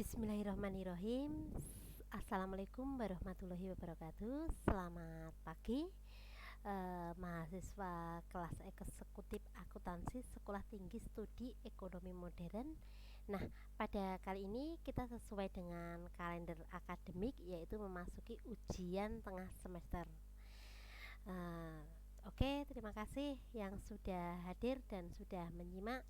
Bismillahirrahmanirrahim. Assalamualaikum warahmatullahi wabarakatuh. Selamat pagi, mahasiswa kelas eksekutif akuntansi Sekolah Tinggi Studi Ekonomi Modern. Nah, pada kali ini kita sesuai dengan kalender akademik, yaitu memasuki ujian tengah semester. Oke, terima kasih yang sudah hadir dan sudah menyimak.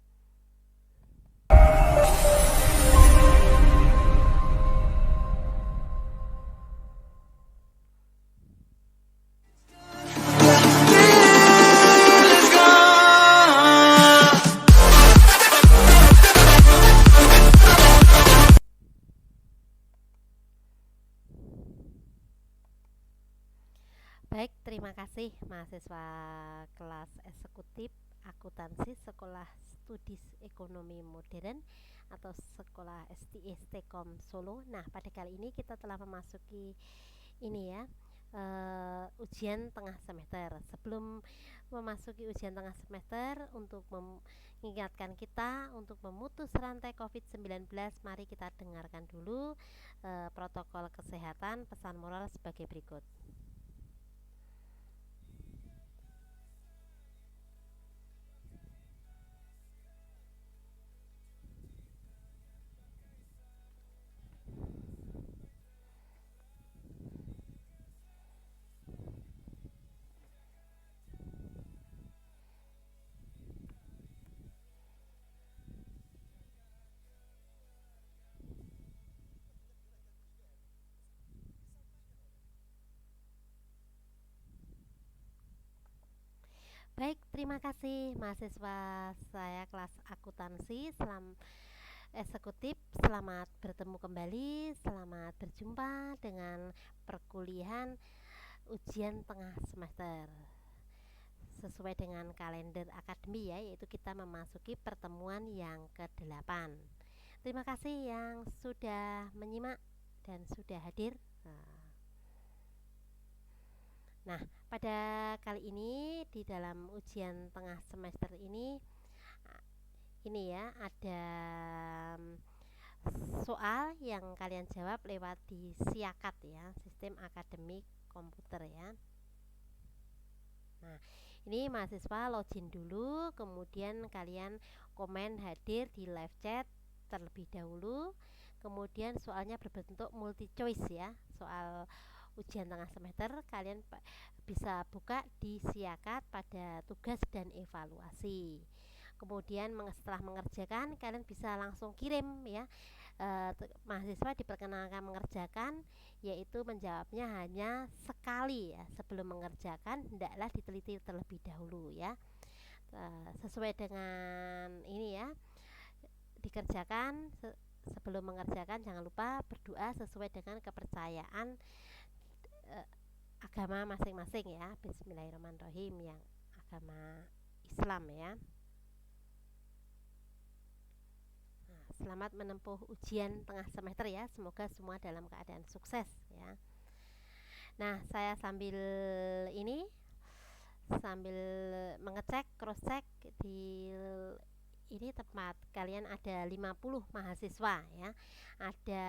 Baik, terima kasih mahasiswa kelas eksekutif akuntansi Sekolah Studi Ekonomi Modern atau Sekolah STI Stekom Solo. Nah, pada kali ini kita telah memasuki ini ya, ujian tengah semester. Sebelum memasuki ujian tengah semester, untuk mengingatkan kita untuk memutus rantai COVID-19, mari kita dengarkan dulu protokol kesehatan, pesan moral sebagai berikut. Baik, terima kasih mahasiswa saya kelas akuntansi eksekutif. Selamat bertemu kembali, selamat berjumpa dengan perkuliahan ujian tengah semester. Sesuai dengan kalender akademi ya, yaitu kita memasuki pertemuan yang ke-8. Terima kasih yang sudah menyimak dan sudah hadir. Nah, pada kali ini di dalam ujian tengah semester ini ya ada soal yang kalian jawab lewat di SIAKAT ya, sistem akademik komputer ya. Nah, ini mahasiswa login dulu, kemudian kalian komen hadir di live chat terlebih dahulu. Kemudian soalnya berbentuk multi choice ya, soal ujian tengah semester. Kalian bisa buka di SIAKAT pada tugas dan evaluasi. Kemudian setelah mengerjakan, kalian bisa langsung kirim ya. Mahasiswa diperkenalkan mengerjakan, yaitu menjawabnya hanya sekali ya. Sebelum mengerjakan, hendaklah diteliti terlebih dahulu ya. Sesuai dengan ini ya, dikerjakan sebelum mengerjakan. Jangan lupa berdoa sesuai dengan kepercayaan agama masing-masing ya. Bismillahirrahmanirrahim, yang agama Islam ya. Selamat menempuh ujian tengah semester ya. Semoga semua dalam keadaan sukses ya. Nah, saya sambil mengecek, cross check di ini tempat kalian ada 50 mahasiswa ya. Ada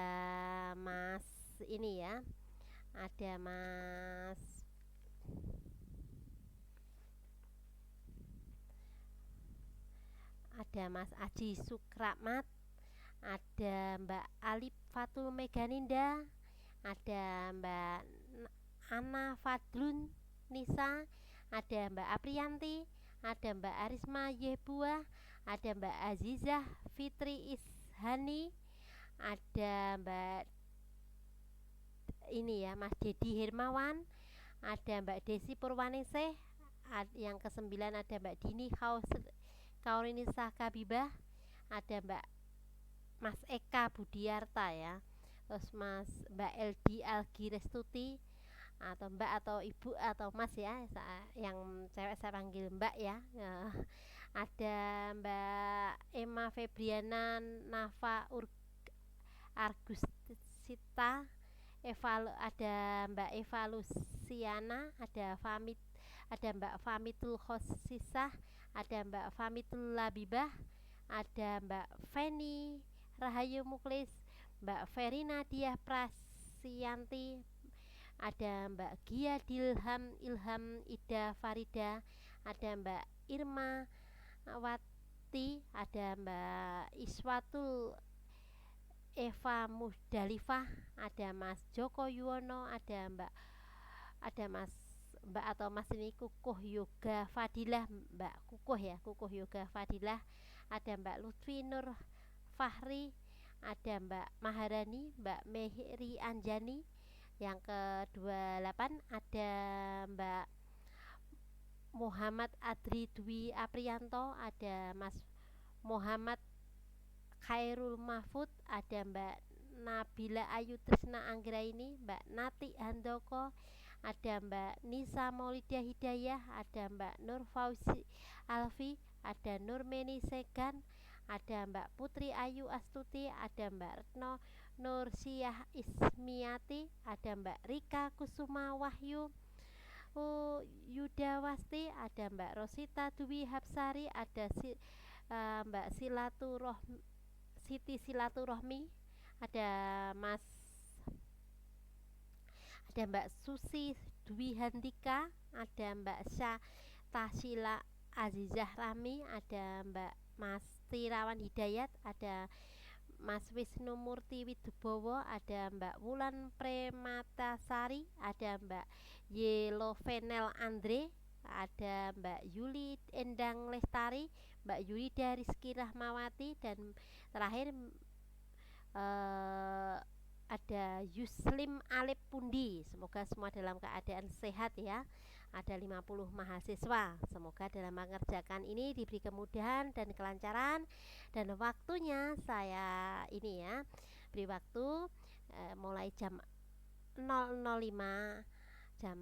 Mas ini ya. Ada Mas Aji Sukramat, ada Mbak Alif Fatul Meganinda, ada Mbak Ana Fadlun Nisa, ada Mbak Aprianti, ada Mbak Arisma Yebua, ada Mbak Azizah Fitri Ishani, ada Mbak ini ya, Mas Dedi Hermawan, ada Mbak Desi Purwaningsih, yang ke-9 ada Mbak Dini Kaurinisa Kabibah, ada Mas Eka Budiarta ya, terus Mbak Eldi Algirestuti, atau Mbak atau Ibu atau Mas ya, yang cewek saya panggil Mbak ya. Ada Mbak Emma Febriana Nafa Argusita, ada Mbak Eva Luciana, ada Mbak Famitul Khosisah, ada Mbak Famitul Labibah, ada Mbak Feni Rahayu Muklis, Mbak Verina Diah Prasianti, ada Mbak Gia Dilham Ilham Ida Farida, ada Mbak Irma Wati, ada Mbak Iswatul Eva Musdalifah, ada Mas Joko Yuwono, ada Mbak atau Mas ini Kukuh Yoga Fadilah, Mbak Kukuh ya, Kukuh Yoga Fadilah, ada Mbak Lutfi Nur Fahri, ada Mbak Maharani, Mbak Mehri Anjani. Yang ke-28 ada Mbak Muhammad Adri Dwi Aprianto, ada Mas Muhammad Khairul Mahfud, ada Mbak Nabila Ayu Trisna Anggraini, Mbak Nati Handoko, ada Mbak Nisa Maulidia Hidayah, ada Mbak Nur Fauzi Alfi, ada Nurmeni Segan, ada Mbak Putri Ayu Astuti, ada Mbak Retno Nursiah Ismiati, ada Mbak Rika Kusuma Wahyu Yudawasti, ada Mbak Rosita Dwi Hapsari, ada Mbak Siti Silaturahmi, ada Mas ada Mbak Susi Dwi Handika, ada Mbak Tasila Azizah Rami, ada Mbak Mas Tirawan Hidayat, ada Mas Wisnu Murti Widubowo, ada Mbak Wulan Prematasari, ada Mbak Yelovenel Andre, ada Mbak Yuli Endang Lestari, Mbak Yulida Rizky Rahmawati, dan terakhir ada Yuslim Alip Pundi. Semoga semua dalam keadaan sehat ya. Ada 50 mahasiswa. Semoga dalam mengerjakan ini diberi kemudahan dan kelancaran. Dan waktunya saya ini ya, beri waktu mulai jam 005 jam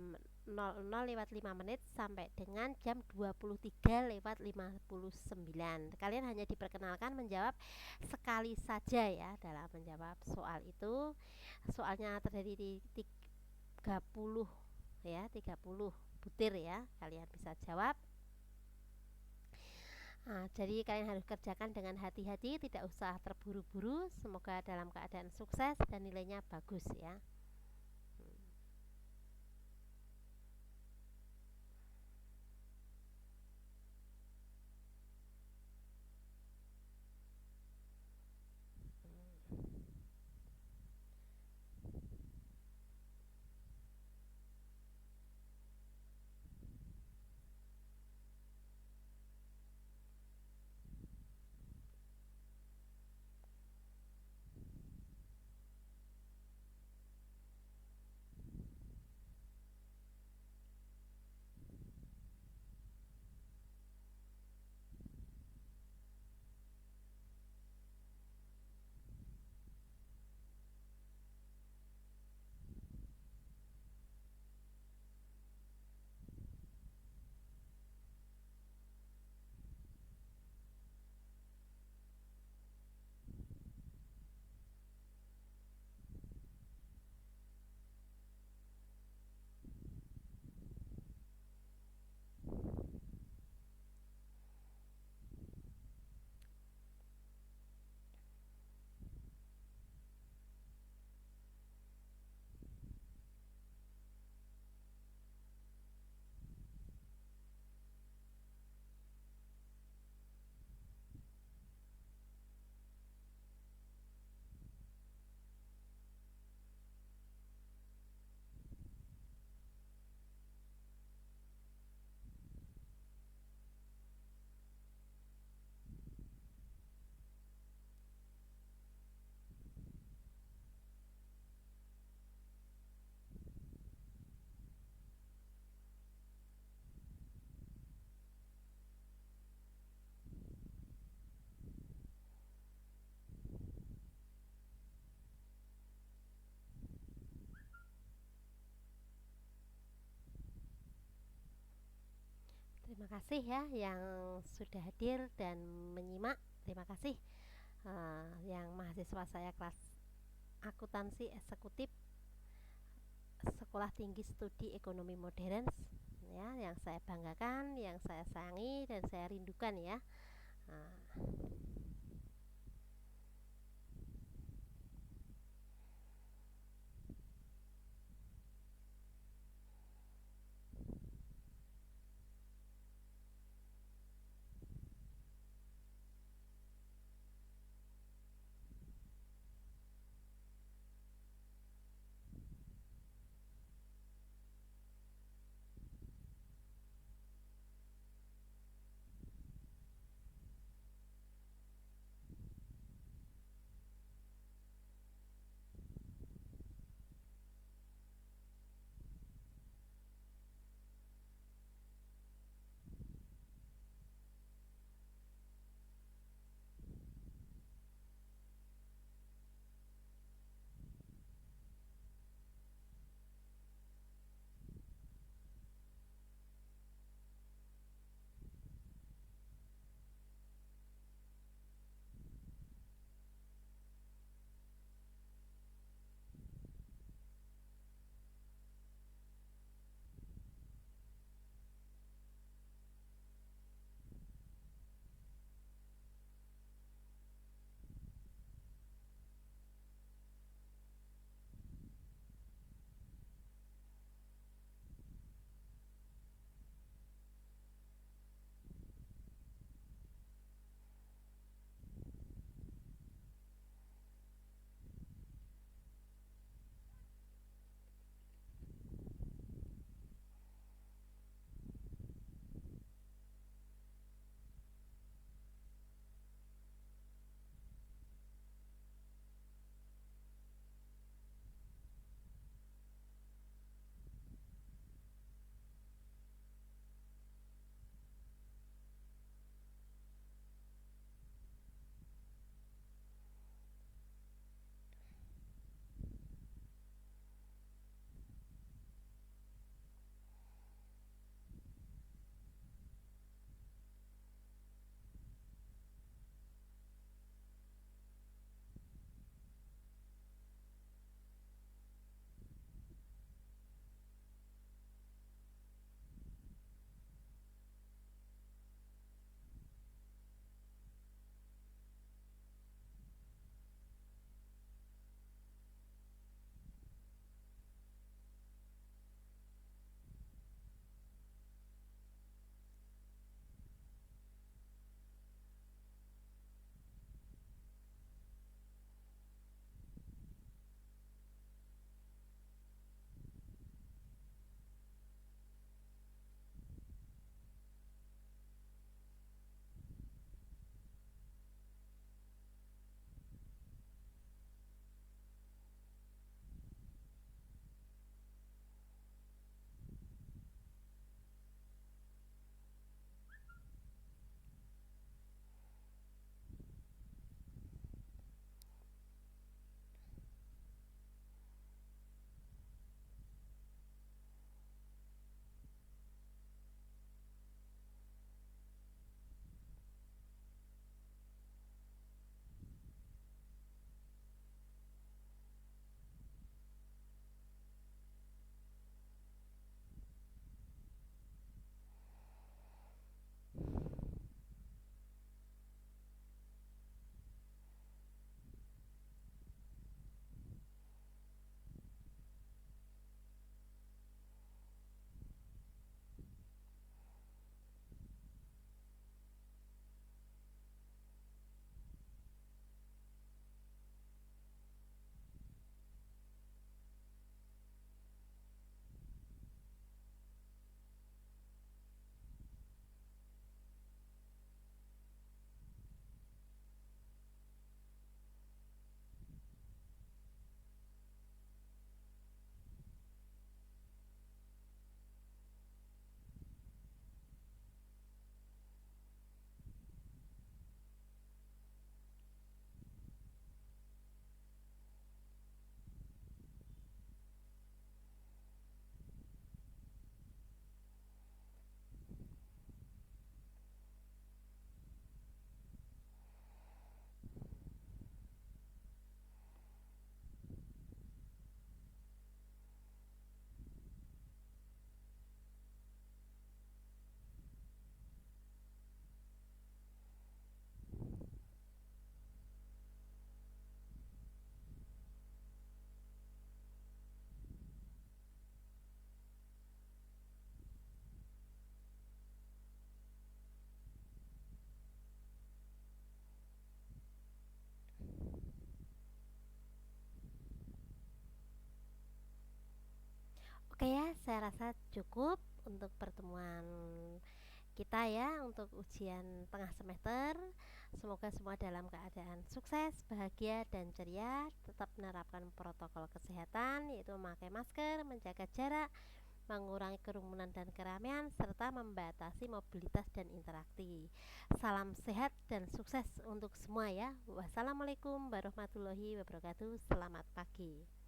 00 lewat 5 menit sampai dengan jam 23 lewat 59. Kalian hanya diperkenalkan menjawab sekali saja ya dalam menjawab soal itu. Soalnya terjadi di 30 ya, 30 butir ya. Kalian bisa jawab. Nah, jadi kalian harus kerjakan dengan hati-hati, tidak usah terburu-buru. Semoga dalam keadaan sukses dan nilainya bagus ya. Terima kasih ya yang sudah hadir dan menyimak. Terima kasih yang mahasiswa saya kelas akuntansi eksekutif Sekolah Tinggi Studi Ekonomi Modern ya, yang saya banggakan, yang saya sayangi dan saya rindukan ya. Nah, Oke ya, saya rasa cukup untuk pertemuan kita ya, untuk ujian tengah semester. Semoga semua dalam keadaan sukses, bahagia, dan ceria. Tetap menerapkan protokol kesehatan, yaitu memakai masker, menjaga jarak, mengurangi kerumunan dan keramaian, serta membatasi mobilitas dan interaksi. Salam sehat dan sukses untuk semua ya. Wassalamualaikum warahmatullahi wabarakatuh. Selamat pagi.